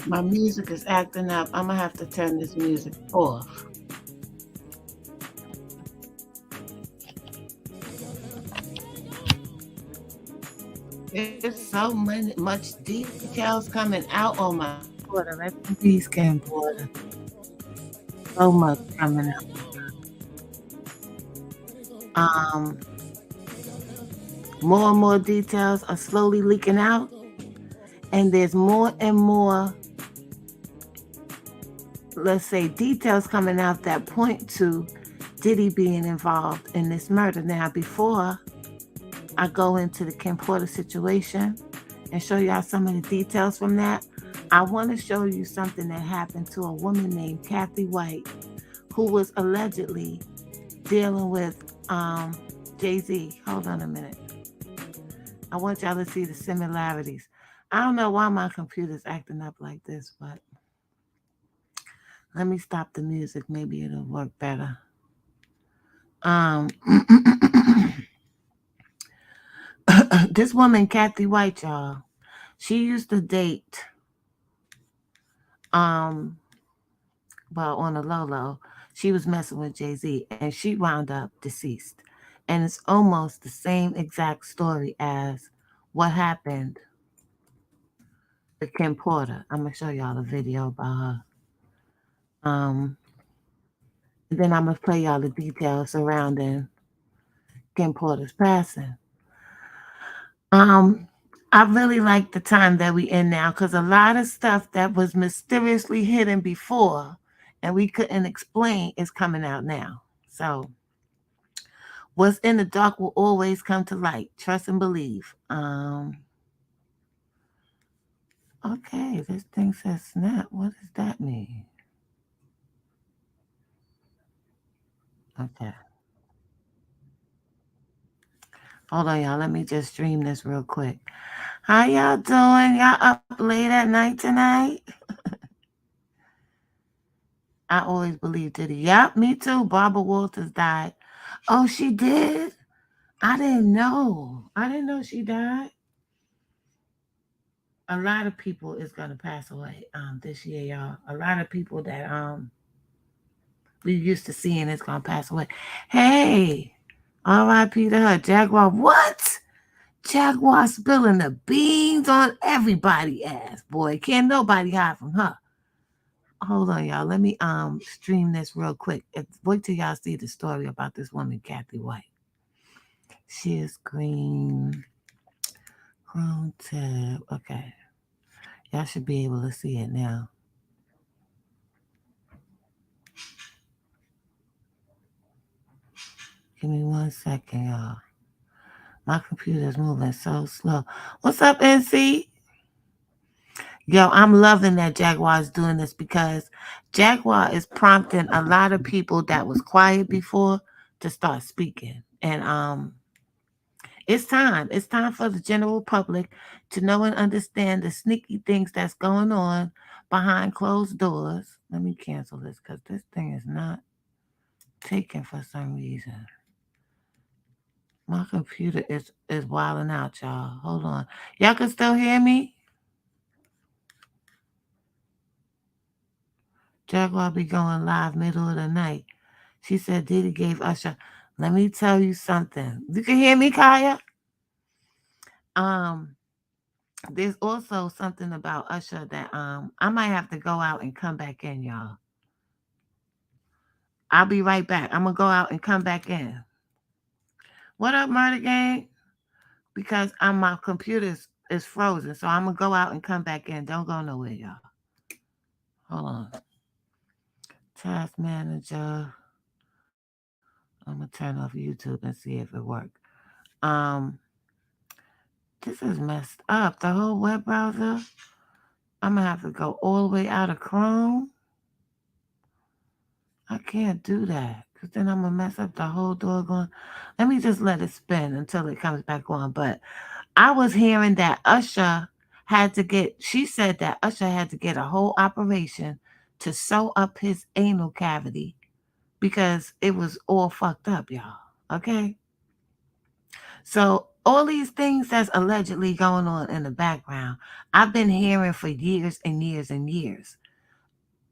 My music is acting up. I'm gonna have to turn this music off. There's so much details coming out on my Porter. Rest in peace, Ken Porter. So much coming out. More and more details are slowly leaking out, and there's more and more, let's say, details coming out that point to Diddy being involved in this murder. Now, before I go into the Kim Porter situation and show y'all some of the details from that, I want to show you something that happened to a woman named Kathy White, who was allegedly dealing with Jay-Z. Hold on a minute. I want y'all to see the similarities. I don't know why my computer's acting up like this, but let me stop the music. Maybe it'll work better. Um, this woman, Kathy White, y'all, she used to date, well, on the low, she was messing with Jay-Z, and she wound up deceased. And it's almost the same exact story as what happened to Kim Porter. I'm gonna show y'all the video about her. And then I'm gonna play y'all the details surrounding Kim Porter's passing. Um, I really like the time that we in now because a lot of stuff that was mysteriously hidden before and we couldn't explain is coming out now. So what's in the dark will always come to light. Trust and believe. Okay, this thing says snap. What does that mean? Okay. Hold on, y'all. Let me just stream this real quick. How y'all doing? Y'all up late at night tonight? I always believed it. Yep, me too. Barbara Walters died. Oh, she did? I didn't know. I didn't know she died. A lot of people is gonna pass away this year, y'all. A lot of people that we used to seeing is gonna pass away. Hey, R.I.P. to her. Jaguar, what? Jaguar spilling the beans on everybody ass. Boy, can't nobody hide from her. Hold on, y'all. Let me stream this real quick. Wait till y'all see the story about this woman, Kathy White. Share screen. Chrome tab. Okay. Y'all should be able to see it now. Give me 1 second, y'all. My computer's moving so slow. What's up, NC? Yo, I'm loving that Jaguar is doing this because Jaguar is prompting a lot of people that was quiet before to start speaking. And it's time. It's time for the general public to know and understand the sneaky things that's going on behind closed doors. Let me cancel this because this thing is not taking for some reason. My computer is wilding out, y'all. Hold on. Y'all can still hear me? Jaguar be going live middle of the night. She said Diddy gave Usher. Let me tell you something. You can hear me, Kaya? There's also something about Usher that I might have to go out and come back in, y'all. I'll be right back. I'm gonna go out and come back in. What up, Murder Gang? Because my computer is frozen, so I'm gonna go out and come back in. Don't go nowhere, y'all. Hold on. Task Manager. I'm gonna turn off YouTube and see if it works. Um, this is messed up. The whole web browser. I'm gonna have to go all the way out of Chrome. I can't do that because then I'm gonna mess up the whole doggone. Let me just let it spin until it comes back on. But I was hearing that Usher had to get. She said that Usher had to get a whole operation to sew up his anal cavity because it was all fucked up, y'all. Okay, so all these things that's allegedly going on in the background, I've been hearing for years and years and years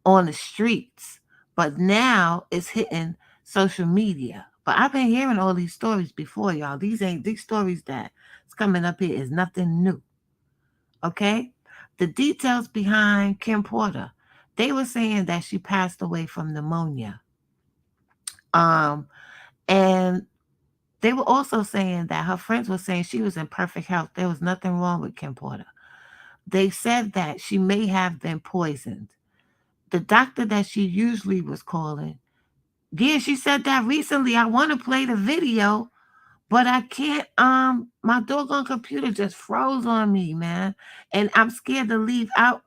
on the streets, but now it's hitting social media. But I've been hearing all these stories before, y'all. These stories that's coming up here is nothing new. Okay? The details behind Kim Porter. They were saying that she passed away from pneumonia. Um, and they were also saying that her friends were saying she was in perfect health. There was nothing wrong with Kim Porter. They said that she may have been poisoned. The doctor that she usually was calling, yeah, she said that recently. I want to play the video, but I can't. My doggone computer just froze on me, man, and I'm scared to leave out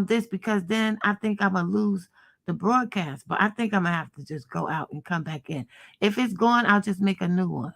this because then I think I'm gonna lose the broadcast. But I think I'm gonna have to just go out and come back in. If it's gone, I'll just make a new one.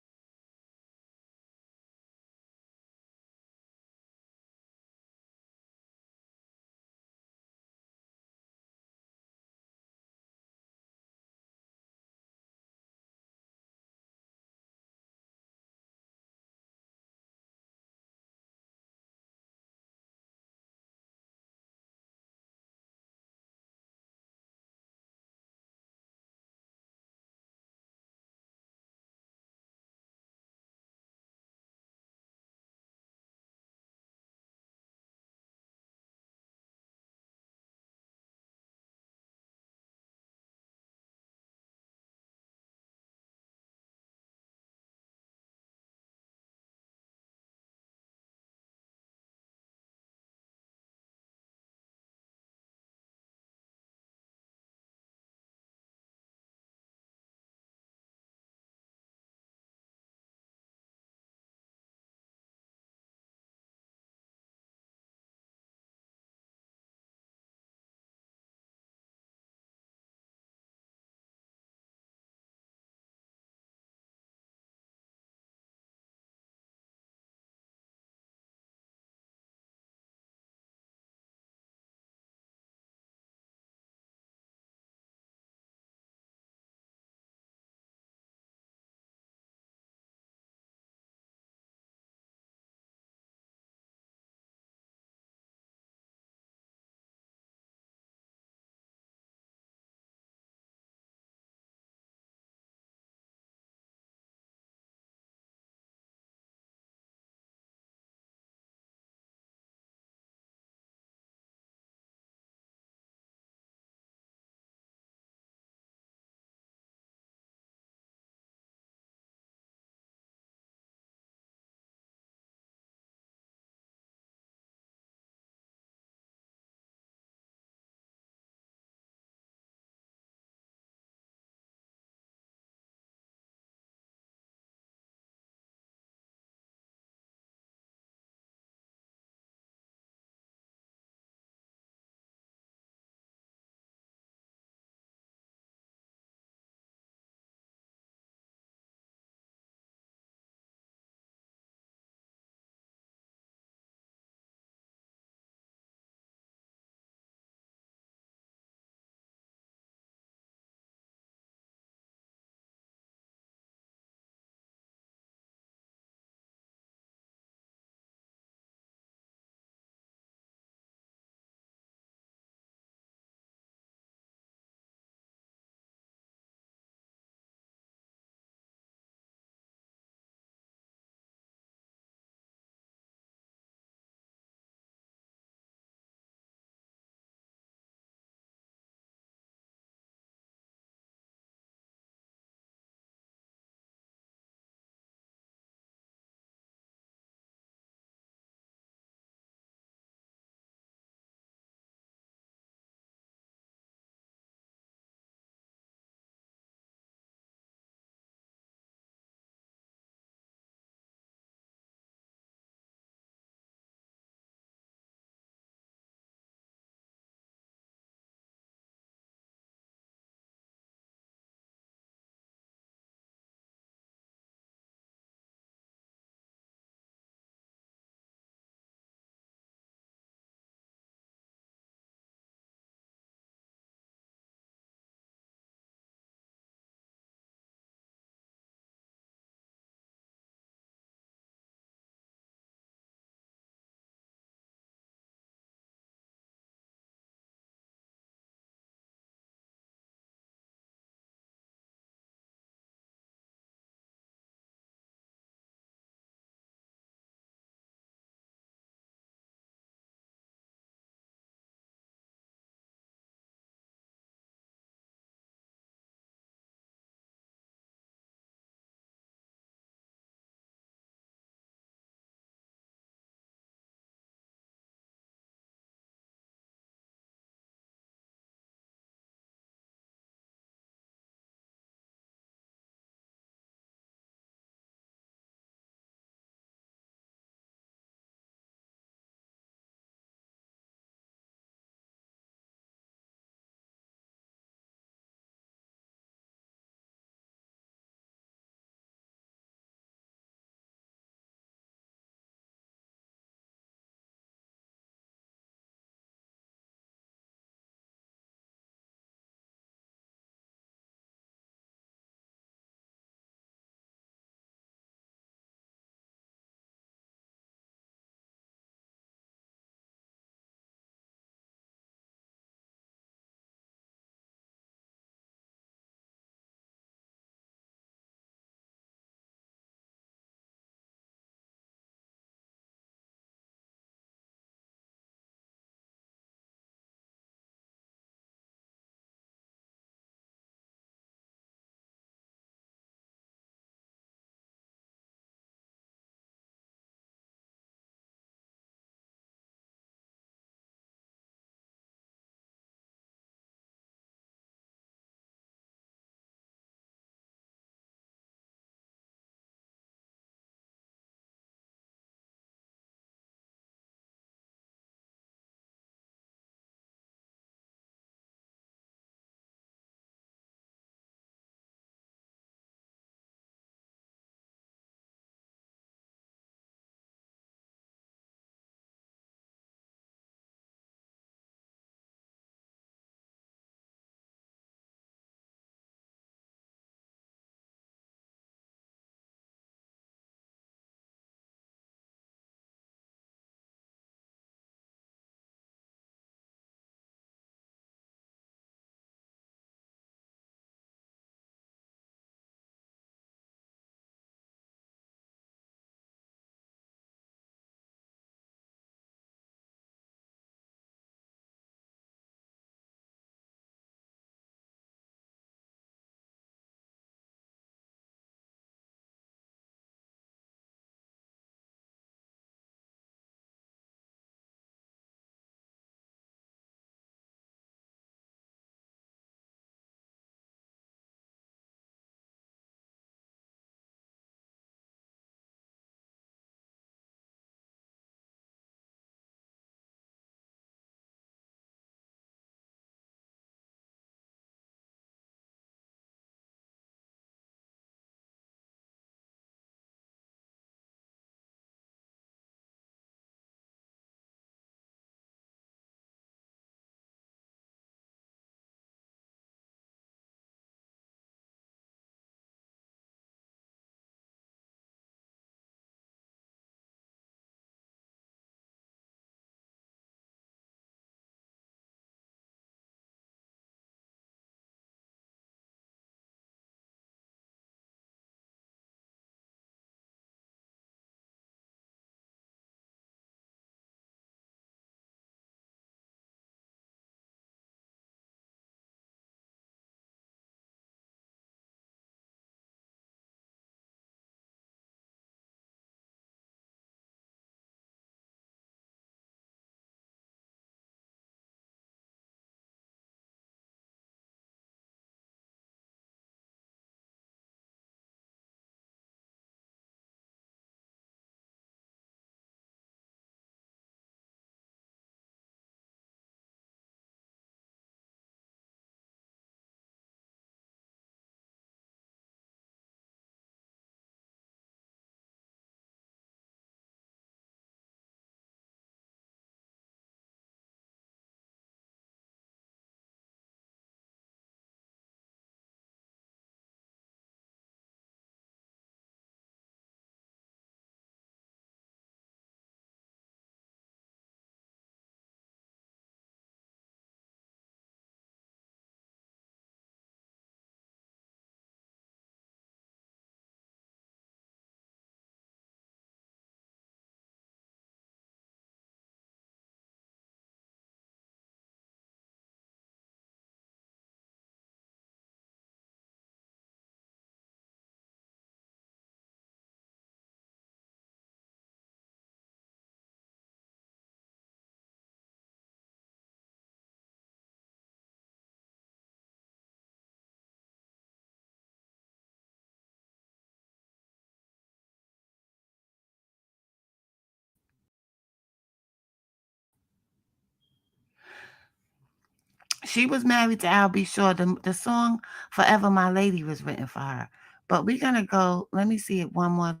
She was married to Al B. Shore. The song "Forever My Lady" was written for her. But we're gonna go. Let me see it one more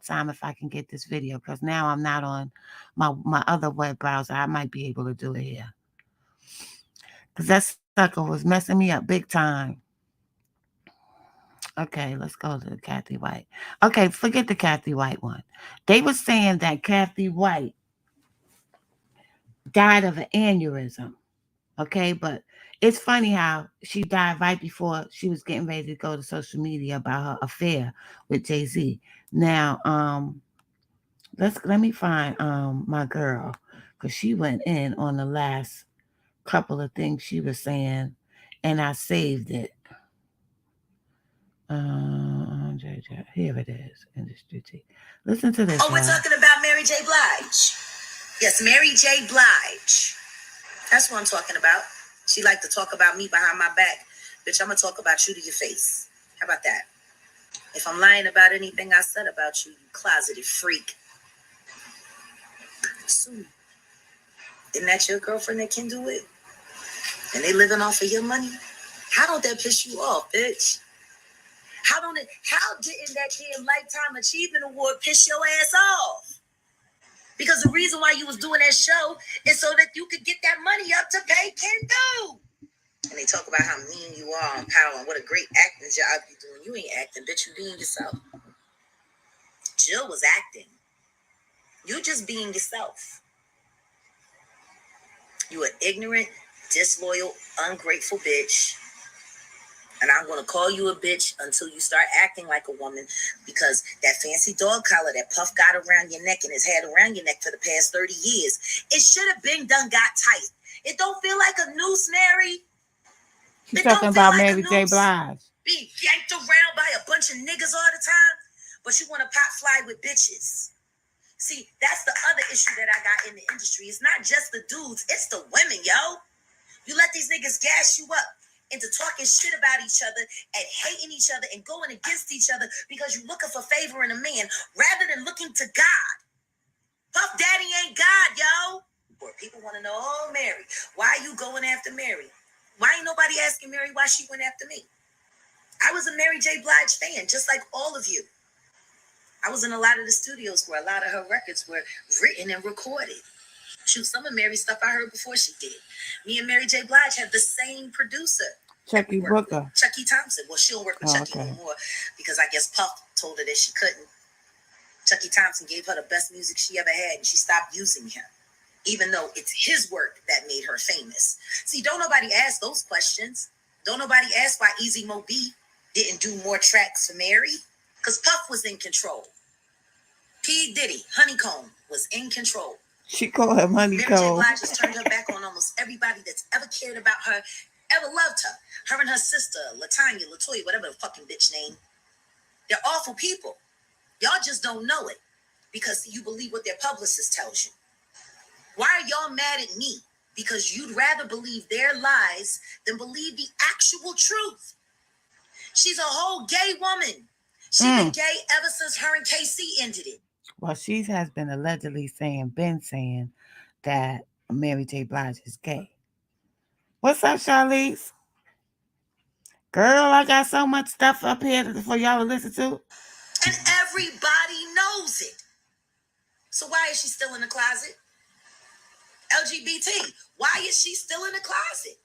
time if I can get this video, because now I'm not on my other web browser. I might be able to do it here, because that sucker was messing me up big time. Okay, let's go to Kathy White. Okay, forget the Kathy White one. They were saying that Kathy White died of an aneurysm. Okay, but it's funny how she died right before she was getting ready to go to social media about her affair with Jay-Z. Now, let me find my girl, because she went in on the last couple of things she was saying, and I saved it. Here it is. Industry T. Listen to this. Oh, we're talking about Mary J. Blige. Yes, Mary J. Blige. That's what I'm talking about. She like to talk about me behind my back. Bitch, I'm going to talk about you to your face. How about that? If I'm lying about anything I said about you, you closeted freak. Sue. Isn't that your girlfriend that can do it? And they living off of your money? How don't that piss you off, bitch? How didn't that damn Lifetime Achievement Award piss your ass off? Because the reason why you was doing that show is so that you could get that money up to pay Ken Do. And they talk about how mean you are on Power and what a great acting job you doing. You ain't acting, bitch. You being yourself. Jill was acting. You just being yourself. You an ignorant, disloyal, ungrateful bitch. And I'm going to call you a bitch until you start acting like a woman, because that fancy dog collar that Puff got around your neck and has had around your neck for the past 30 years, it should have been done got tight. It don't feel like a noose, Mary. She's talking about Mary J. Blige. Being yanked around by a bunch of niggas all the time, but you want to pop fly with bitches. See, that's the other issue that I got in the industry. It's not just the dudes, it's the women, yo. You let these niggas gas you up into talking shit about each other and hating each other and going against each other because you're looking for favor in a man rather than looking to God. Puff Daddy ain't God, yo. Or people want to know, oh, Mary, why are you going after Mary? Why ain't nobody asking Mary why she went after me? I was a Mary J. Blige fan, just like all of you. I was in a lot of the studios where a lot of her records were written and recorded. Shoot, some of Mary's stuff I heard before she did. Me and Mary J. Blige had the same producer. Chucky Booker. Chucky Thompson. Well, she don't work with Chucky anymore because I guess Puff told her that she couldn't. Chucky Thompson gave her the best music she ever had, and she stopped using him, even though it's his work that made her famous. See, don't nobody ask those questions. Don't nobody ask why Easy Mo B didn't do more tracks for Mary, because Puff was in control. P. Diddy, Honeycomb, was in control. She called him Honeycomb. Mary J. Blige has turned her back on almost everybody that's ever cared about her, ever loved her. Her and her sister, Latanya, Latoya, whatever the fucking bitch name. They're awful people. Y'all just don't know it because you believe what their publicist tells you. Why are y'all mad at me? Because you'd rather believe their lies than believe the actual truth. She's a whole gay woman. She's been gay ever since her and KC ended it. Well, she has been allegedly saying that Mary J. Blige is gay. What's up, Charlize? Girl, I got so much stuff up here for y'all to listen to. And everybody knows it. So why is she still in the closet? LGBT, why is she still in the closet?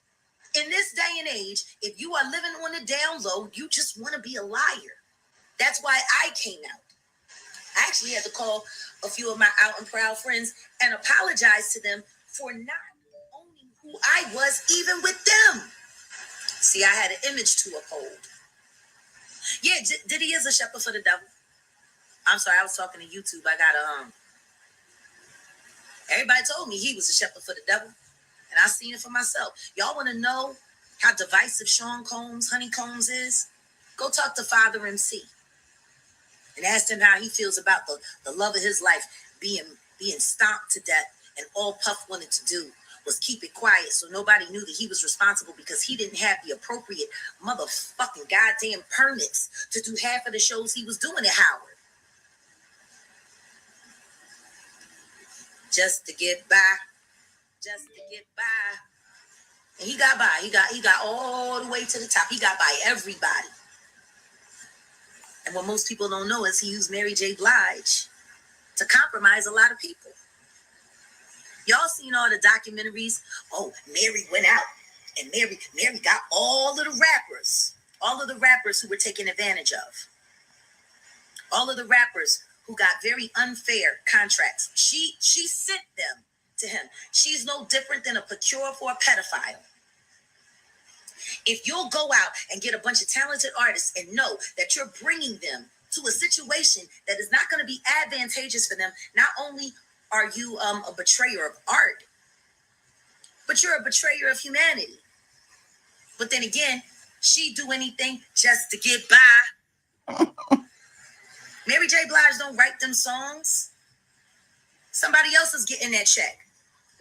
In this day and age, if you are living on the down low, you just want to be a liar. That's why I came out. I actually had to call a few of my out and proud friends and apologize to them for not owning who I was, even with them. See, I had an image to uphold. Yeah, Diddy is a shepherd for the devil. I'm sorry, I was talking to YouTube. I got everybody told me he was a shepherd for the devil, and I seen it for myself. Y'all want to know how divisive Sean Combs, Honeycombs is? Go talk to Father MC and ask him how he feels about the love of his life being stomped to death, and all Puff wanted to do was keep it quiet so nobody knew that he was responsible because he didn't have the appropriate motherfucking goddamn permits to do half of the shows he was doing at Howard. Just to get by. And he got by. He got all the way to the top. He got by everybody. And what most people don't know is he used Mary J. Blige to compromise a lot of people. Y'all seen all the documentaries? Oh, Mary went out and Mary got all of the rappers who were taken advantage of. All of the rappers who got very unfair contracts. She sent them to him. She's no different than a procure for a pedophile. If you'll go out and get a bunch of talented artists and know that you're bringing them to a situation that is not going to be advantageous for them, not only are you a betrayer of art, but you're a betrayer of humanity. But then again, she'd do anything just to get by. Mary J. Blige don't write them songs. Somebody else is getting that check.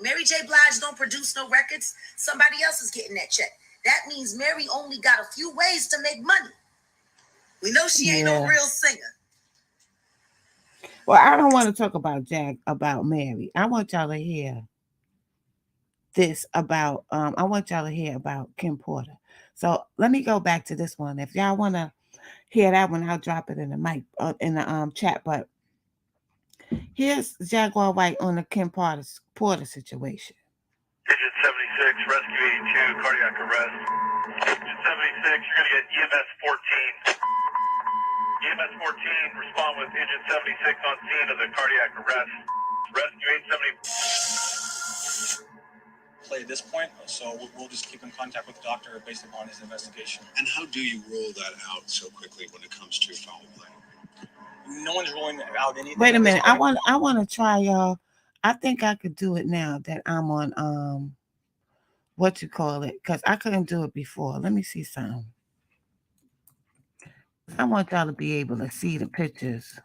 Mary J. Blige don't produce no records. Somebody else is getting that check. That means Mary only got a few ways to make money. We know she ain't no real singer. Well, I don't want to talk about Mary. I want y'all to hear this about I want y'all to hear about Kim Porter. So let me go back to this one. If y'all want to hear that one, I'll drop it in the mic in the chat. But here's Jaguar White on the Kim Porter situation. Digit 76, rescue 82, cardiac arrest. Digit 76, you're going to get EMS 14. EMS 14, respond with Digit 76 on scene of the cardiac arrest. Rescue 870. Play at this point, so we'll just keep in contact with the doctor based upon his investigation. And how do you rule that out so quickly when it comes to foul play? No one's ruling out anything. Wait a minute. I want to try, y'all. I think I could do it now that I'm on what you call it, because I couldn't do it before. Let me see something. I want y'all to be able to see the pictures.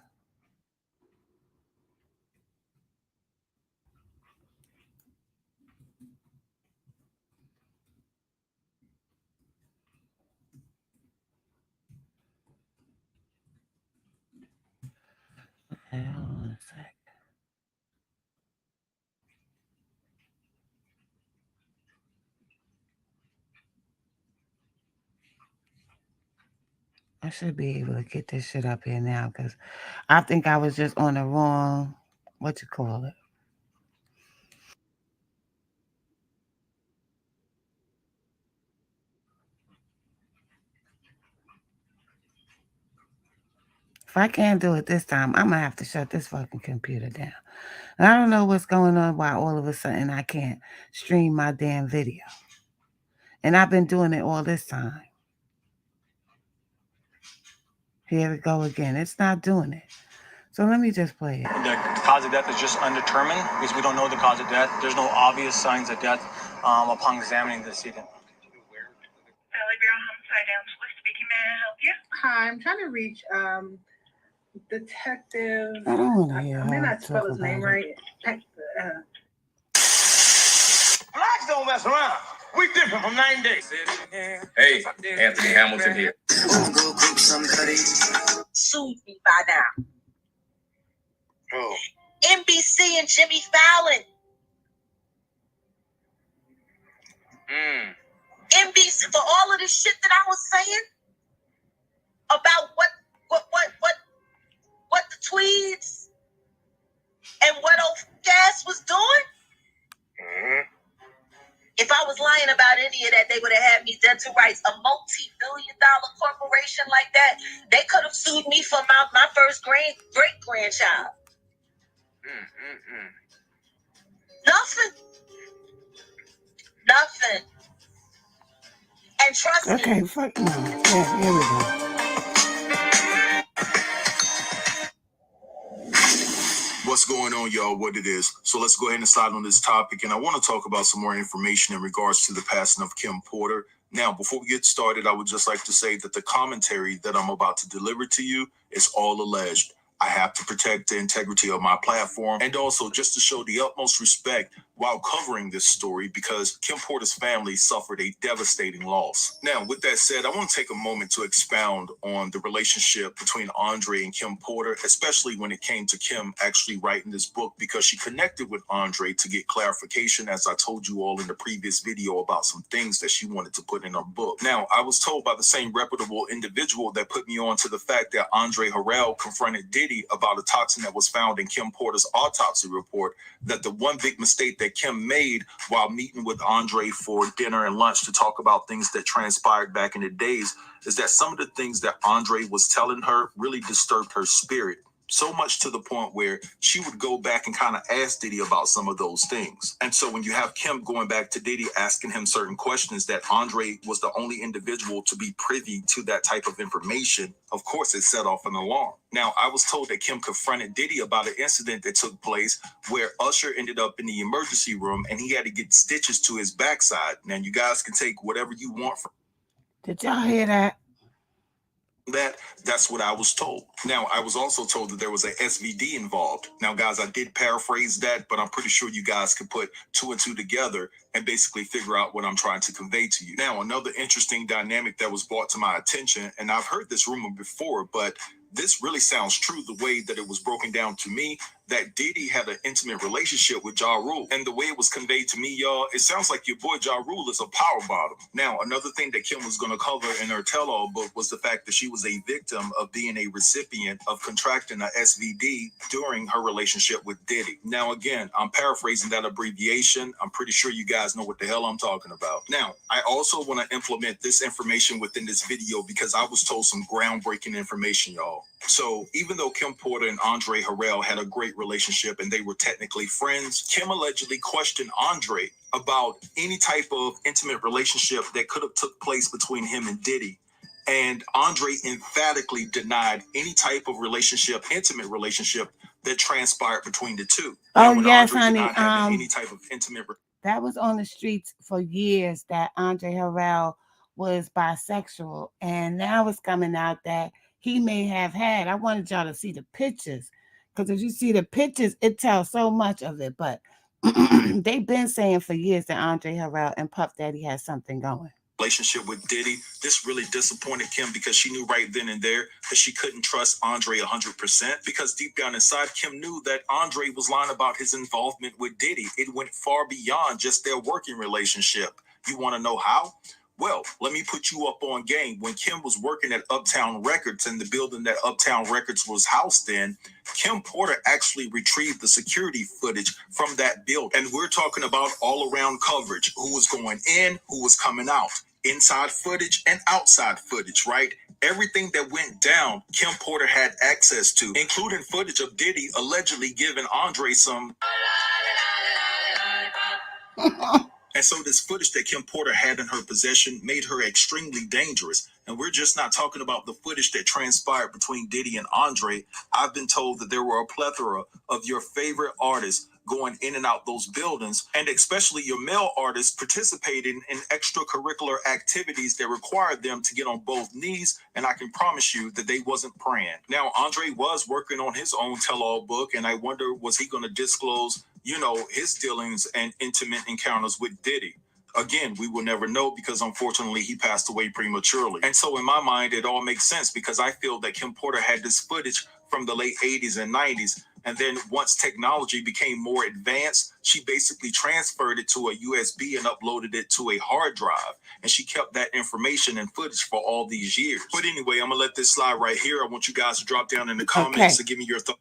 Okay, hold on a sec. I should be able to get this shit up here now because I think I was just on the wrong, what you call it. If I can't do it this time, I'm going to have to shut this fucking computer down. And I don't know what's going on why all of a sudden I can't stream my damn video. And I've been doing it all this time. Here we go again. It's not doing it. So let me just play it. The cause of death is just undetermined because we don't know the cause of death. There's no obvious signs of death upon examining the decedent. Valley Bureau Homicide, Angela speaking. May I help you? Hi, I'm trying to reach Detective. I don't want to hear I may her not spell talk his name about it. right. Blacks don't mess around. We different from 9 days. Hey, Anthony Hamilton here. Sued me by now. Oh. NBC and Jimmy Fallon. NBC for all of this shit that I was saying about what the tweeds and what old gas was doing. If I was lying about any of that, they would have had me dead to rights. A multi-billion-dollar corporation like that, they could have sued me for my first great-grandchild. Nothing. And trust me. Okay, fuck no. Yeah, here we go. What's going on, y'all? What it is. So let's go ahead and slide on this topic. And I want to talk about some more information in regards to the passing of Kim Porter. Now, before we get started, I would just like to say that the commentary that I'm about to deliver to you is all alleged. I have to protect the integrity of my platform, and also just to show the utmost respect while covering this story, because Kim Porter's family suffered a devastating loss. Now, with that said, I want to take a moment to expound on the relationship between Andre and Kim Porter, especially when it came to Kim actually writing this book, because she connected with Andre to get clarification, as I told you all in the previous video, about some things that she wanted to put in her book. Now, I was told by the same reputable individual that put me on to the fact that Andre Harrell confronted Diddy about a toxin that was found in Kim Porter's autopsy report, that the one big mistake that Kim made while meeting with Andre for dinner and lunch to talk about things that transpired back in the days is that some of the things that Andre was telling her really disturbed her spirit. So much to the point where she would go back and kind of ask Diddy about some of those things. And so when you have Kim going back to Diddy, asking him certain questions, that Andre was the only individual to be privy to that type of information, of course it set off an alarm. Now, I was told that Kim confronted Diddy about an incident that took place where Usher ended up in the emergency room and he had to get stitches to his backside. Now, you guys can take whatever you want from Did y'all hear that? That's what I was told. Now, I was also told that there was a SVD involved. Now, guys, I did paraphrase that, but I'm pretty sure you guys can put two and two together and basically figure out what I'm trying to convey to you. Now, another interesting dynamic that was brought to my attention, and I've heard this rumor before, but this really sounds true the way that it was broken down to me, that Diddy had an intimate relationship with Ja Rule. And the way it was conveyed to me, y'all, it sounds like your boy Ja Rule is a power bottom. Now, another thing that Kim was going to cover in her tell-all book was the fact that she was a victim of being a recipient of contracting a SVD during her relationship with Diddy. Now, again, I'm paraphrasing that abbreviation. I'm pretty sure you guys know what the hell I'm talking about. Now, I also want to implement this information within this video because I was told some groundbreaking information, y'all. So even though Kim Porter and Andre Harrell had a great relationship and they were technically friends, Kim allegedly questioned Andre about any type of intimate relationship that could have took place between him and Diddy. And Andre emphatically denied any type of relationship, intimate relationship, that transpired between the two. Oh, Now, yes, Andre did honey. not have any type of intimate That was on the streets for years, that Andre Harrell was bisexual. And now it's coming out that he may have had. I wanted y'all to see the pictures, because if you see the pictures, it tells so much of it. But they've been saying for years that Andre Harrell and Puff Daddy has something going. Relationship with Diddy. This really disappointed Kim because she knew right then and there that she couldn't trust Andre 100%, because deep down inside, Kim knew that Andre was lying about his involvement with Diddy. It went far beyond just their working relationship. You want to know how? Well, let me put you up on game. When Kim was working at Uptown Records, in the building that Uptown Records was housed in, Kim Porter actually retrieved the security footage from that building. And we're talking about all around coverage, who was going in, who was coming out, inside footage and outside footage, right? Everything that went down, Kim Porter had access to, including footage of Diddy allegedly giving Andre some. And so this footage that Kim Porter had in her possession made her extremely dangerous. And we're just not talking about the footage that transpired between Diddy and Andre. I've been told that there were a plethora of your favorite artists going in and out those buildings, and especially your male artists participating in extracurricular activities that required them to get on both knees, and I can promise you that they wasn't praying. Now, Andre was working on his own tell-all book, and I wonder, was he going to disclose, his dealings and intimate encounters with Diddy? Again, we will never know, because unfortunately he passed away prematurely. And so in my mind, it all makes sense, because I feel that Kim Porter had this footage from the late 80s and 90s. And then once technology became more advanced, she basically transferred it to a USB and uploaded it to a hard drive. And she kept that information and footage for all these years. But anyway, I'm going to let this slide right here. I want you guys to drop down in the comments to give me your thoughts.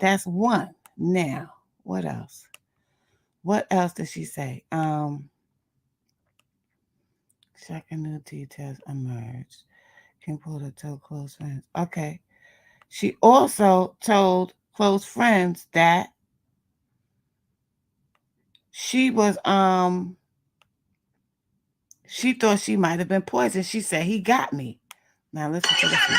That's one. Now, what else? What else did she say? Second new details emerged. Kim Porter told close friends. Okay. She also told close friends that she was she thought she might have been poisoned. She said, he got me. Now listen to this one.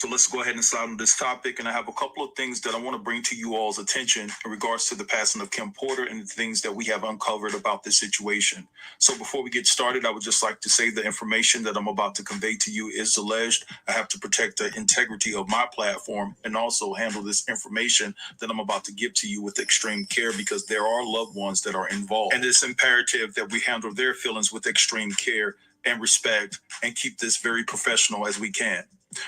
So let's go ahead and slide on this topic. And I have a couple of things that I want to bring to you all's attention in regards to the passing of Kim Porter and the things that we have uncovered about this situation. So before we get started, I would just like to say the information that I'm about to convey to you is alleged. I have to protect the integrity of my platform and also handle this information that I'm about to give to you with extreme care, because there are loved ones that are involved. And it's imperative that we handle their feelings with extreme care and respect and keep this very professional as we can.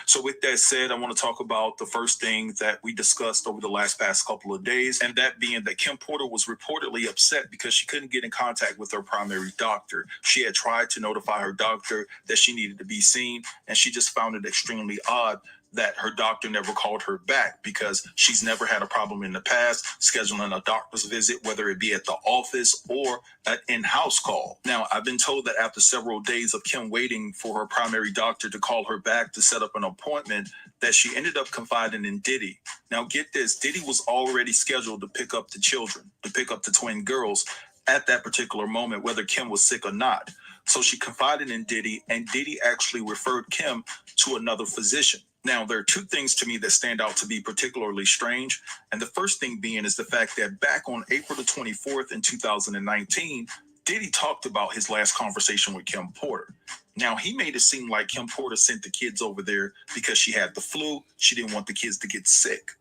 So with that said, I want to talk about the first thing that we discussed over the past couple of days, and that being that Kim Porter was reportedly upset because she couldn't get in contact with her primary doctor. She had tried to notify her doctor that she needed to be seen, and she just found it extremely odd that her doctor never called her back, because she's never had a problem in the past scheduling a doctor's visit, whether it be at the office or an in-house call. Now, I've been told that after several days of Kim waiting for her primary doctor to call her back to set up an appointment, that she ended up confiding in Diddy. Now, get this, Diddy was already scheduled to pick up the children, to pick up the twin girls at that particular moment, whether Kim was sick or not. So she confided in Diddy, and Diddy actually referred Kim to another physician. Now, there are two things to me that stand out to be particularly strange. And the first thing being is the fact that back on April the 24th in 2019, Diddy talked about his last conversation with Kim Porter. Now, he made it seem like Kim Porter sent the kids over there because she had the flu. She didn't want the kids to get sick.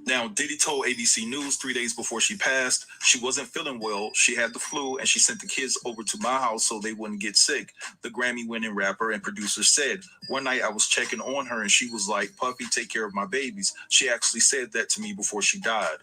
Now, Diddy told ABC News 3 days before she passed she wasn't feeling well, she had the flu, and she sent the kids over to my house so they wouldn't get sick. The Grammy-winning rapper and producer said, "One night I was checking on her and she was like, 'Puffy, take care of my babies.' She actually said that to me before she died."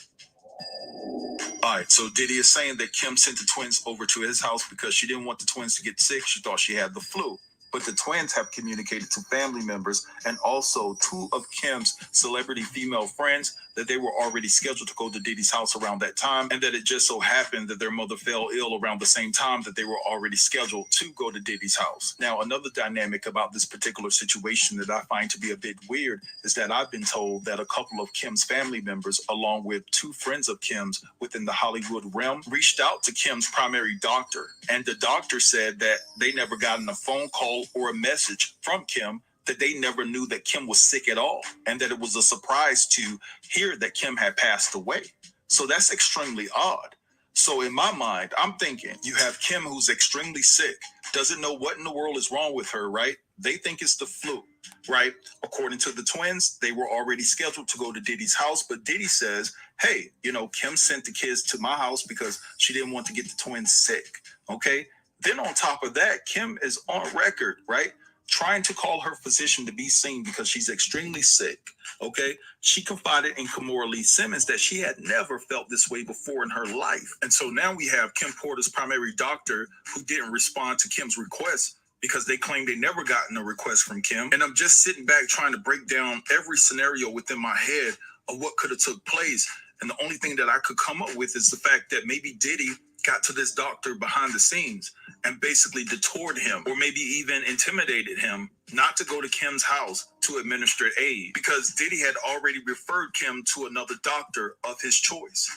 All right, so Diddy is saying that Kim sent the twins over to his house because she didn't want the twins to get sick. She thought she had the flu. But the twins have communicated to family members and also two of Kim's celebrity female friends that they were already scheduled to go to Diddy's house around that time, and that it just so happened that their mother fell ill around the same time that they were already scheduled to go to Diddy's house. Now, another dynamic about this particular situation that I find to be a bit weird is that I've been told that a couple of Kim's family members, along with two friends of Kim's within the Hollywood realm, reached out to Kim's primary doctor, and the doctor said that they never gotten a phone call or a message from Kim, that they never knew that Kim was sick at all, and that it was a surprise to hear that Kim had passed away. So that's extremely odd. So in my mind, I'm thinking you have Kim who's extremely sick, doesn't know what in the world is wrong with her, right? They think it's the flu, right? According to the twins, they were already scheduled to go to Diddy's house, but Diddy says, hey, Kim sent the kids to my house because she didn't want to get the twins sick, okay? Then on top of that, Kim is on record, right, trying to call her physician to be seen because she's extremely sick, okay? She confided in Kimora Lee Simmons that she had never felt this way before in her life. And so now we have Kim Porter's primary doctor who didn't respond to Kim's request because they claim they never gotten a request from Kim. And I'm just sitting back trying to break down every scenario within my head of what could have took place. And the only thing that I could come up with is the fact that maybe Diddy got to this doctor behind the scenes and basically detoured him, or maybe even intimidated him not to go to Kim's house to administer aid, because Diddy had already referred Kim to another doctor of his choice.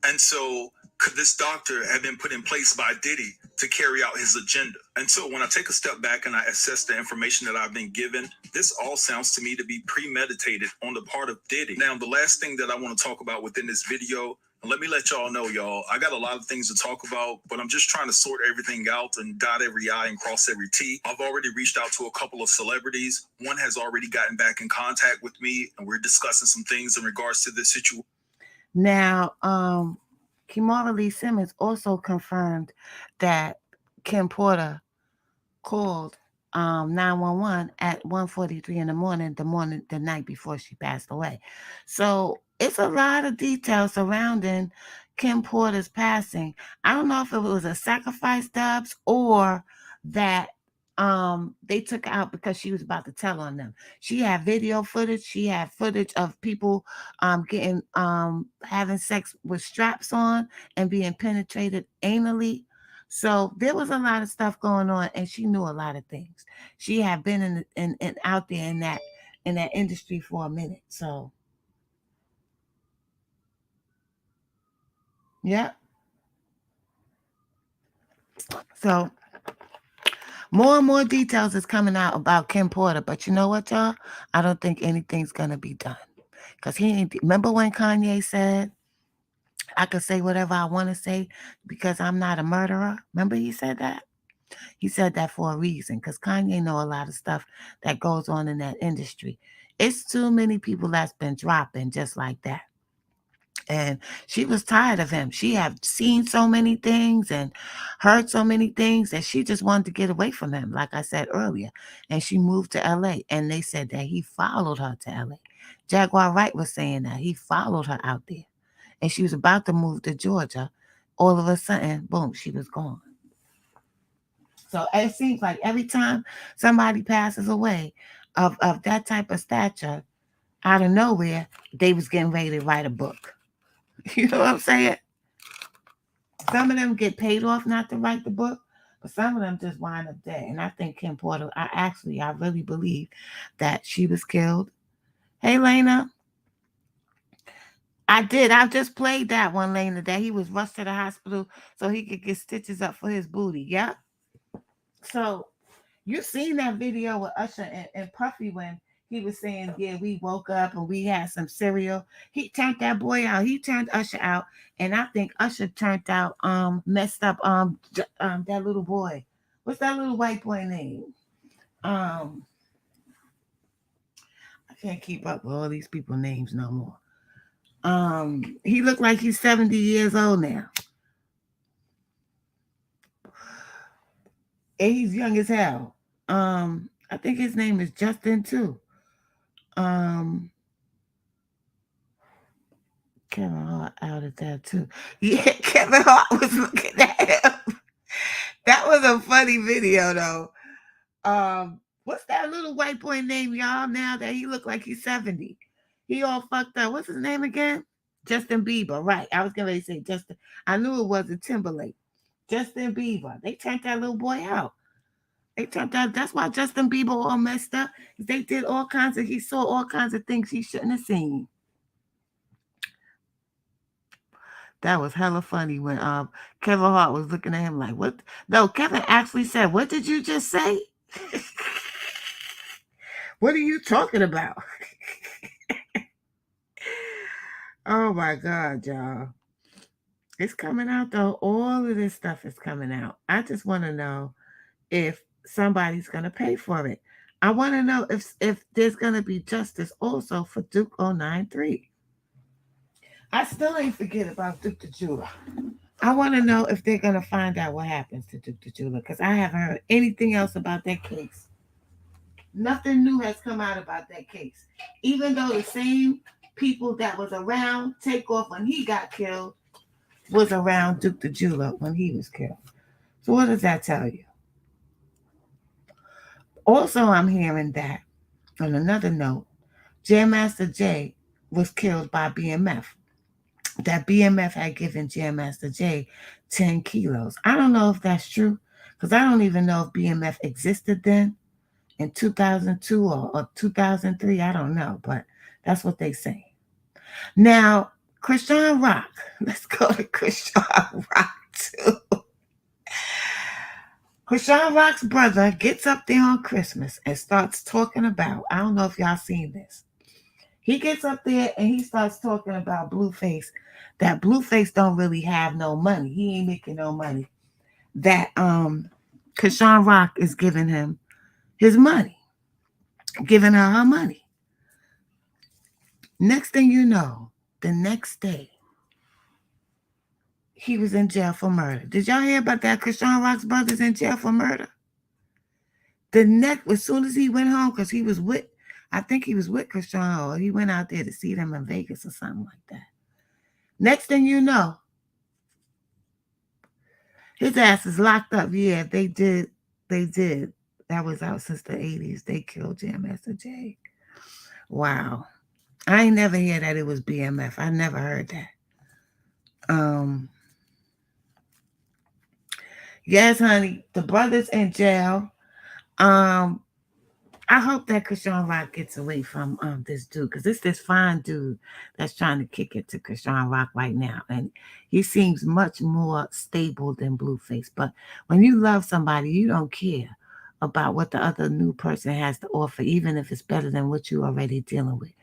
And so could this doctor have been put in place by Diddy to carry out his agenda? And so when I take a step back and I assess the information that I've been given, this all sounds to me to be premeditated on the part of Diddy. Now, the last thing that I want to talk about within this video, and let me let y'all know, y'all, I got a lot of things to talk about, but I'm just trying to sort everything out and dot every I and cross every T. I've already reached out to a couple of celebrities. One has already gotten back in contact with me, and we're discussing some things in regards to this situation. Now, Kimora Lee Simmons also confirmed that Kim Porter called 911 at 1:43 in the morning, the night before she passed away. So it's a lot of details surrounding Kim Porter's passing. I don't know if it was a sacrifice, Dubs, or that they took her out because she was about to tell on them. She had video footage. She had footage of people getting having sex with straps on and being penetrated anally. So there was a lot of stuff going on, and she knew a lot of things. She had been in out there in that industry for a minute. So yeah. So More and more details is coming out about Kim Porter, but you know what, y'all? I don't think anything's gonna be done. Because he ain't, remember when Kanye said, I could say whatever I want to say because I'm not a murderer? Remember he said that? He said that for a reason because Kanye know a lot of stuff that goes on in that industry. It's too many people that's been dropping just like that. And she was tired of him. She had seen so many things and heard so many things that she just wanted to get away from him, like I said earlier. And she moved to LA. And they said that he followed her to LA. Jaguar Wright was saying that he followed her out there. And she was about to move to Georgia. All of a sudden, boom, she was gone. So it seems like every time somebody passes away of that type of stature, out of nowhere, they was getting ready to write a book. You know what I'm saying? Some of them get paid off not to write the book, but some of them just wind up dead. And I think Kim Porter, I really believe that she was killed. Hey, Lena. I just played that one, Lena, that he was rushed to the hospital so he could get stitches up for his booty. Yeah. So you seen that video with Usher and Puffy when he was saying, yeah, we woke up and we had some cereal. He turned that boy out. He turned Usher out. And I think Usher turned out messed up that little boy. What's that little white boy name? I can't keep up with all these people's names no more. He looked like he's 70 years old now. And he's young as hell. I think his name is Justin too. Kevin Hart out of that too. Yeah, Kevin Hart was looking at him. That was a funny video though. What's that little white boy name, y'all? Now that he looked like he's 70. He all fucked up. What's his name again? Justin Bieber. Right. I was gonna say Justin. I knew it wasn't Timberlake. Justin Bieber. They turned that little boy out. They turned out. That's why Justin Bieber all messed up. They did all kinds of. He saw all kinds of things he shouldn't have seen. That was hella funny when Kevin Hart was looking at him like, what? No, Kevin actually said, what did you just say? What are you talking about? Oh my God, y'all. It's coming out though. All of this stuff is coming out. I just want to know if somebody's going to pay for it. I want to know if there's going to be justice also for Duke 093. I still ain't forget about Duke DeJula. I want to know if they're going to find out what happens to Duke DeJula because I haven't heard anything else about that case. Nothing new has come out about that case. Even though the same people that was around Takeoff when he got killed was around Duke DeJula when he was killed. So what does that tell you? Also, I'm hearing that, on another note, Jam Master Jay was killed by BMF. That BMF had given Jam Master Jay 10 kilos. I don't know if that's true, because I don't even know if BMF existed then in 2002 or 2003. I don't know, but that's what they say. Now, Chrisean Rock. Let's go to Chrisean Rock too. Chrisean Rock's brother gets up there on Christmas and starts talking about, I don't know if y'all seen this. He gets up there and he starts talking about Blueface, that Blueface don't really have no money. He ain't making no money. That Chrisean Rock is giving him his money, giving her money. Next thing you know, the next day, he was in jail for murder. Did y'all hear about that? Chrisean Rock's brother's in jail for murder. As soon as he went home, because he was with, I think he was with Chrisean, or he went out there to see them in Vegas or something like that. Next thing you know, his ass is locked up. Yeah, they did. That was out since the 80s. They killed Jam Master Jay. Wow. I ain't never hear that it was BMF. I never heard that. Yes, honey, the brother's in jail. I hope that Chrisean Rock gets away from this dude, because it's this fine dude that's trying to kick it to Chrisean Rock right now. And he seems much more stable than Blueface. But when you love somebody, you don't care about what the other new person has to offer, even if it's better than what you're already dealing with.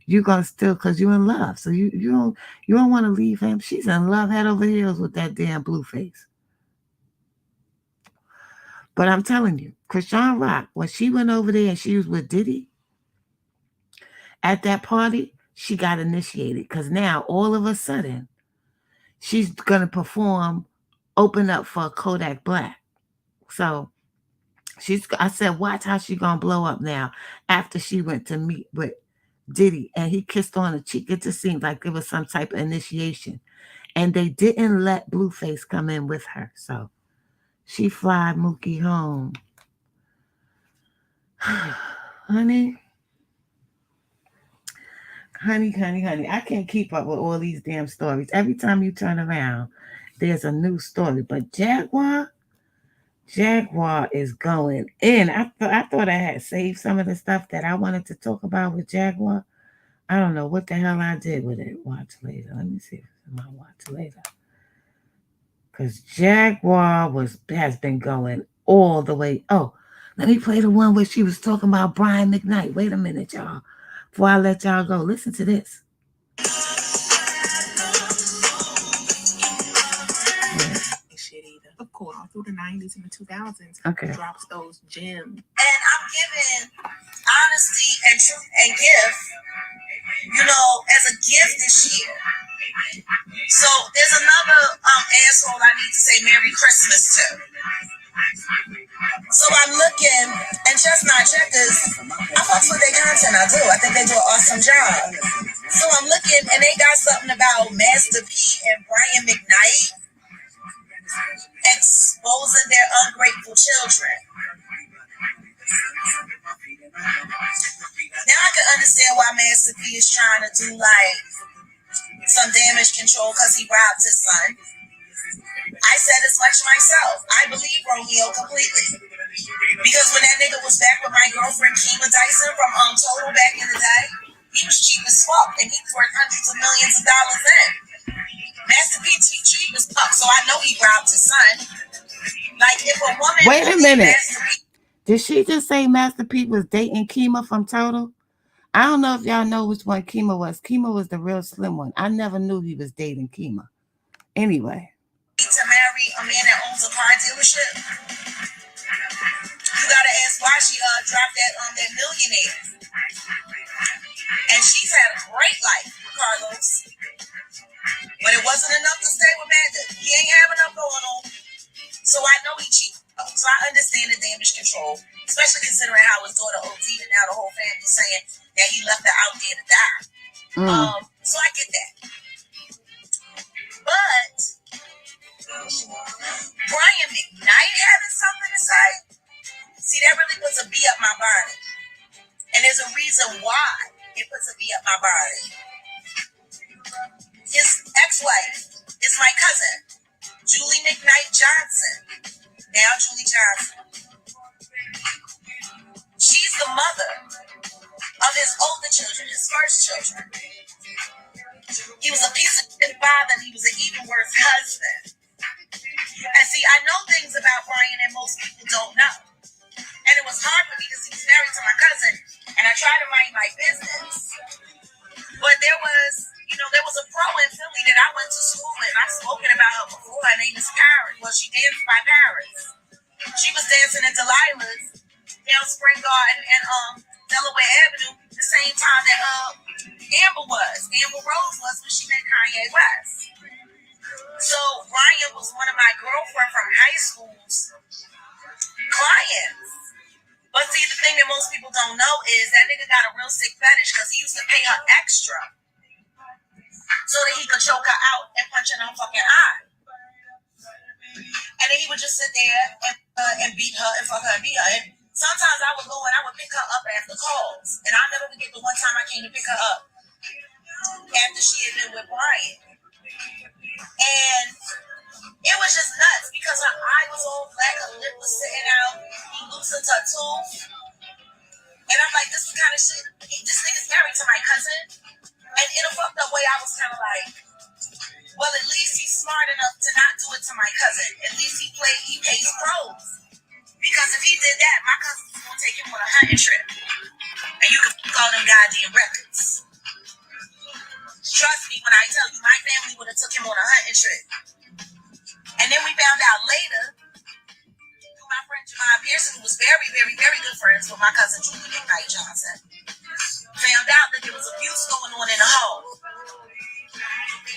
You're gonna still, because you're in love. So you don't want to leave him. She's in love head over heels with that damn Blueface. But I'm telling you, Chrisean Rock, when she went over there and she was with Diddy at that party, she got initiated, because now all of a sudden she's gonna perform, open up for Kodak Black. So I said, watch how she gonna blow up now after she went to meet with Diddy and he kissed on the cheek. It just seemed like there was some type of initiation. And they didn't let Blueface come in with her. So she fly Mookie home. Honey. I can't keep up with all these damn stories. Every time you turn around, there's a new story. But Jaguar is going in. I thought I had saved some of the stuff that I wanted to talk about with Jaguar. I don't know what the hell I did with it. Watch later. Let me see if it's in my watch later. Because Jaguar has been going all the way. Oh, let me play the one where she was talking about Brian McKnight. Wait a minute, y'all. Before I let y'all go, listen to this. Shit either. Of course, all through the 90s and the 2000s, okay, drops those gems. And I'm giving honesty and truth and gift, as a gift this year. So there's another asshole I need to say Merry Christmas to. So I'm looking, and Chestnut Checkers, I fucks with their content, I do. I think they do an awesome job. So I'm looking, and they got something about Master P and Brian McKnight exposing their ungrateful children. Now I can understand why Master P is trying to do some damage control because he robbed his son. I said as much myself. I believe Romeo completely. Because when that nigga was back with my girlfriend Kima Dyson from Total back in the day, he was cheap as fuck and he was worth hundreds of millions of dollars then. Master P cheap as fuck, so I know he robbed his son. If a woman... Wait a minute. Did she just say Master P was dating Kima from Total? I don't know if y'all know which one Kima was. Kima was the real slim one. I never knew he was dating Kima. Anyway. To marry a man that owns a car dealership, you gotta ask why she dropped that millionaire. And she's had a great life with Carlos. But it wasn't enough to stay with Magda. He ain't have enough going on. So I know he cheated. So I understand the damage control, especially considering how his daughter OD'd and now the whole family's saying that he left her out there to die. So I get that. But Brian McKnight having something to say, see, that really puts a bee up my bonnet. And there's a reason why it puts a bee up my bonnet. His ex-wife is my cousin, Julie McKnight Johnson. Now Julie Johnson. She's the mother of his older children, his first children. He was a piece of shit father, and he was an even worse husband. And see, I know things about Brian that most people don't know. And it was hard for me because he was married to my cousin, and I tried to mind my business. But there was a pro in Philly that I went to school with, and I've spoken about her before. Her name is Paris. Well, she danced by Paris. She was dancing at Delilah's down Spring Garden and Delaware Avenue the same time that Amber Rose was when she met Kanye West. So Ryan was one of my girlfriend from high school's clients. But see, the thing that most people don't know is that nigga got a real sick fetish because he used to pay her extra so that he could choke her out and punch in her fucking eye. And then he would just sit there and beat her and fuck her and beat her. And sometimes I would go and I would pick her up after calls. And I'll never forget the one time I came to pick her up after she had been with Brian. And it was just nuts because her eye was all black, her lip was sitting out, he loosened her tooth. And I'm like, this is kind of shit. This nigga's married to my cousin. And in a fucked up way, I was kind of like, well, at least he's smart enough to not do it to my cousin. At least he pays pros. Because if he did that, my hunting trip. And you can call them goddamn records. Trust me when I tell you, my family would have took him on a hunting trip. And then we found out later, through my friend Javon Pearson, who was very, very, very good friends with my cousin Julie McKnight Johnson, found out that there was abuse going on in the home.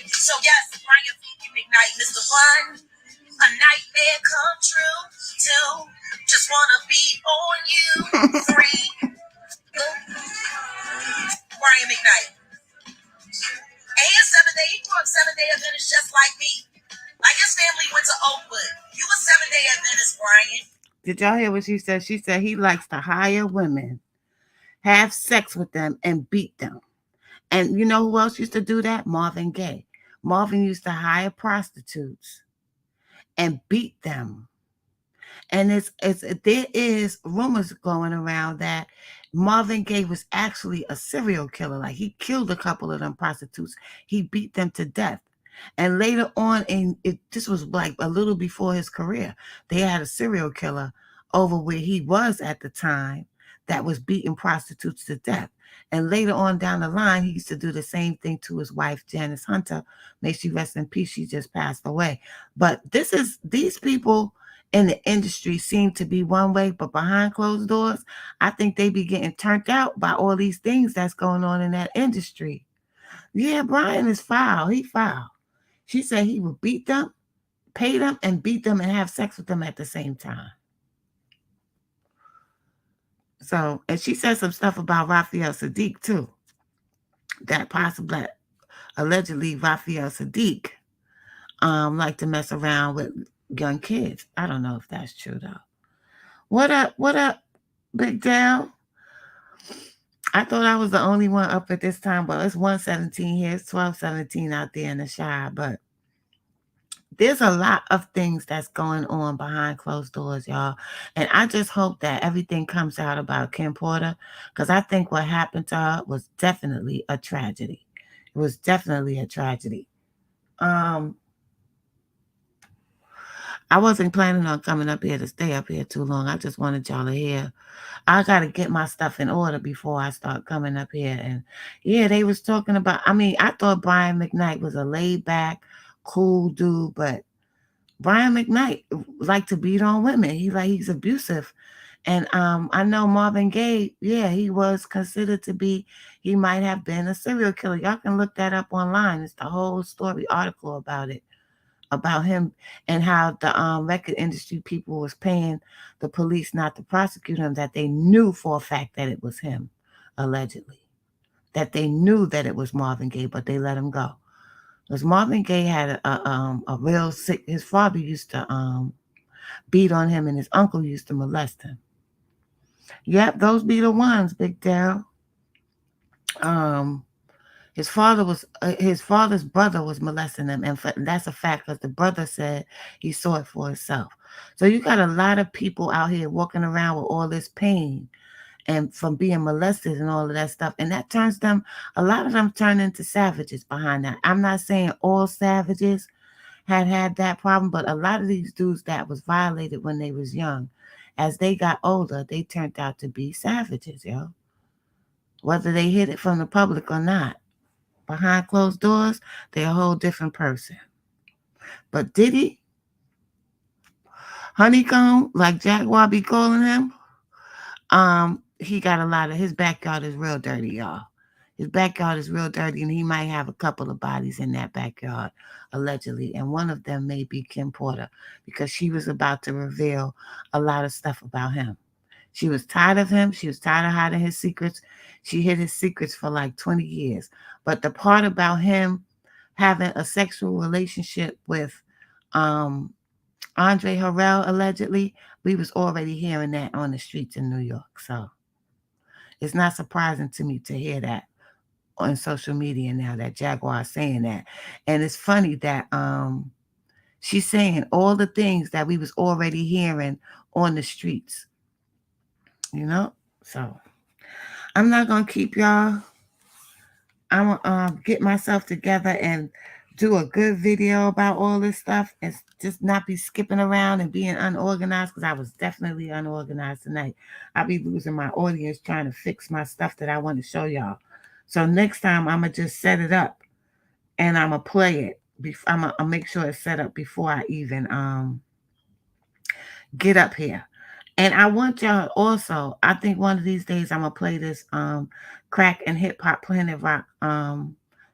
So yes, Brian McKnight, Mr. One, a nightmare come true. Two, just wanna be on you. Three, Brian McKnight. And he is 7 day. He grew up 7 Day Adventist just like me. Like his family went to Oakwood. You a 7 Day Adventist, Brian. Did y'all hear what she said? She said he likes to hire women, have sex with them, and beat them. And you know who else used to do that? Marvin Gaye. Marvin used to hire prostitutes and beat them. And there is rumors going around that Marvin Gaye was actually a serial killer. Like he killed a couple of them prostitutes. He beat them to death. And later on, this was like a little before his career, they had a serial killer over where he was at the time that was beating prostitutes to death. And later on down the line, he used to do the same thing to his wife, Janice Hunter. May she rest in peace. She just passed away. But these people in the industry seem to be one way, but behind closed doors, I think they be getting turned out by all these things that's going on in that industry. Yeah, Brian is foul. He foul. She said he would beat them, pay them, and beat them and have sex with them at the same time. So, and she said some stuff about Raphael Sadiq too. That possibly, allegedly, Raphael Sadiq like to mess around with young kids. I don't know if that's true though. What up, Big Dale? I thought I was the only one up at this time, but it's 1:17 here. It's 12:17 out there in the Shire. But there's a lot of things that's going on behind closed doors, y'all. And I just hope that everything comes out about Kim Porter, because I think what happened to her was definitely a tragedy. It was definitely a tragedy. I wasn't planning on coming up here to stay up here too long. I just wanted y'all to hear. I got to get my stuff in order before I start coming up here. And yeah, they was talking about, I thought Brian McKnight was a laid back, cool dude, but Brian McKnight liked to beat on women. He's abusive. And I know Marvin Gaye, yeah, he was considered to be, he might have been a serial killer. Y'all can look that up online. It's the whole story article about it, about him and how the record industry people was paying the police not to prosecute him, that they knew for a fact that it was him, allegedly. That they knew that it was Marvin Gaye, but they let him go. Because Marvin Gaye had a real sick, his father used to beat on him and his uncle used to molest him. Yep, those be the ones, Big Dale. His father's brother was molesting him, and that's a fact because the brother said he saw it for himself. So you got a lot of people out here walking around with all this pain and from being molested and all of that stuff, and that turns them, a lot of them turn into savages behind that. I'm not saying all savages had that problem, but a lot of these dudes that was violated when they was young, as they got older, they turned out to be savages, yo. Whether they hid it from the public or not. Behind closed doors, they're a whole different person. But Diddy, Honeycomb, like Jaguar be calling him, he got a lot of, his backyard is real dirty, y'all. His backyard is real dirty, and he might have a couple of bodies in that backyard, allegedly. And one of them may be Kim Porter, because she was about to reveal a lot of stuff about him. She was tired of him. She was tired of hiding his secrets. She hid his secrets for like 20 years. But the part about him having a sexual relationship with Andre Harrell, allegedly, we was already hearing that on the streets in New York. So it's not surprising to me to hear that on social media now, that Jaguar is saying that. And it's funny that she's saying all the things that we was already hearing on the streets. You know? So I'm not going to keep y'all. I'm going to get myself together and do a good video about all this stuff and just not be skipping around and being unorganized, because I was definitely unorganized tonight. I'll be losing my audience trying to fix my stuff that I want to show y'all. So next time I'm going to just set it up and I'm going to play it. I'm going to make sure it's set up before I even get up here. And I want y'all also, I think one of these days I'm going to play this Crack and Hip Hop Planet Rock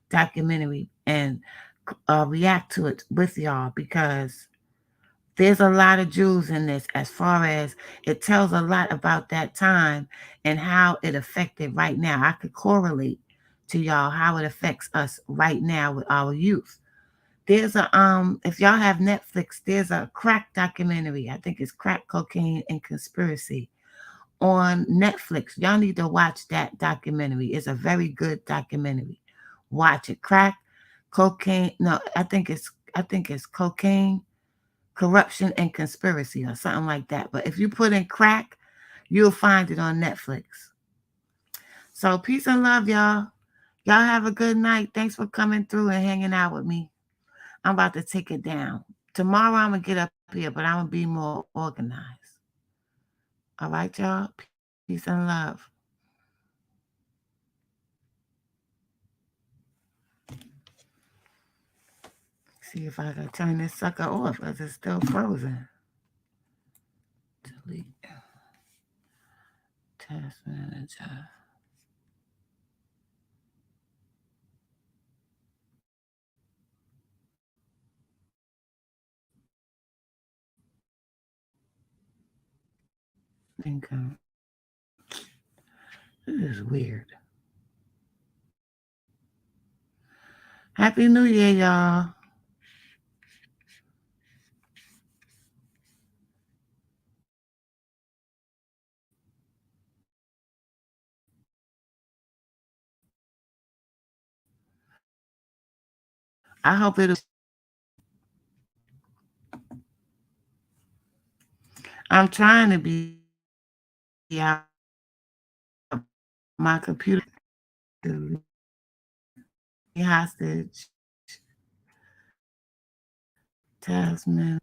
documentary and react to it with y'all, because there's a lot of jewels in this, as far as it tells a lot about that time and how it affected right now. I could correlate to y'all how it affects us right now with our youth. There's a if y'all have Netflix, there's a crack documentary. I think it's Crack, Cocaine, and Conspiracy on Netflix. Y'all need to watch that documentary. It's a very good documentary. Watch it. Crack, cocaine. No, I think it's cocaine, corruption, and conspiracy, or something like that. But if you put in crack, you'll find it on Netflix. So peace and love, y'all. Y'all have a good night. Thanks for coming through and hanging out with me. I'm about to take it down. Tomorrow I'm going to get up here, but I'm going to be more organized. All right, y'all? Peace and love. See if I can turn this sucker off because it's still frozen. Delete. Task manager. Income. This is weird. Happy New Year, y'all. I hope it'll. I'm trying to be out my computer. Hostage. Tasman.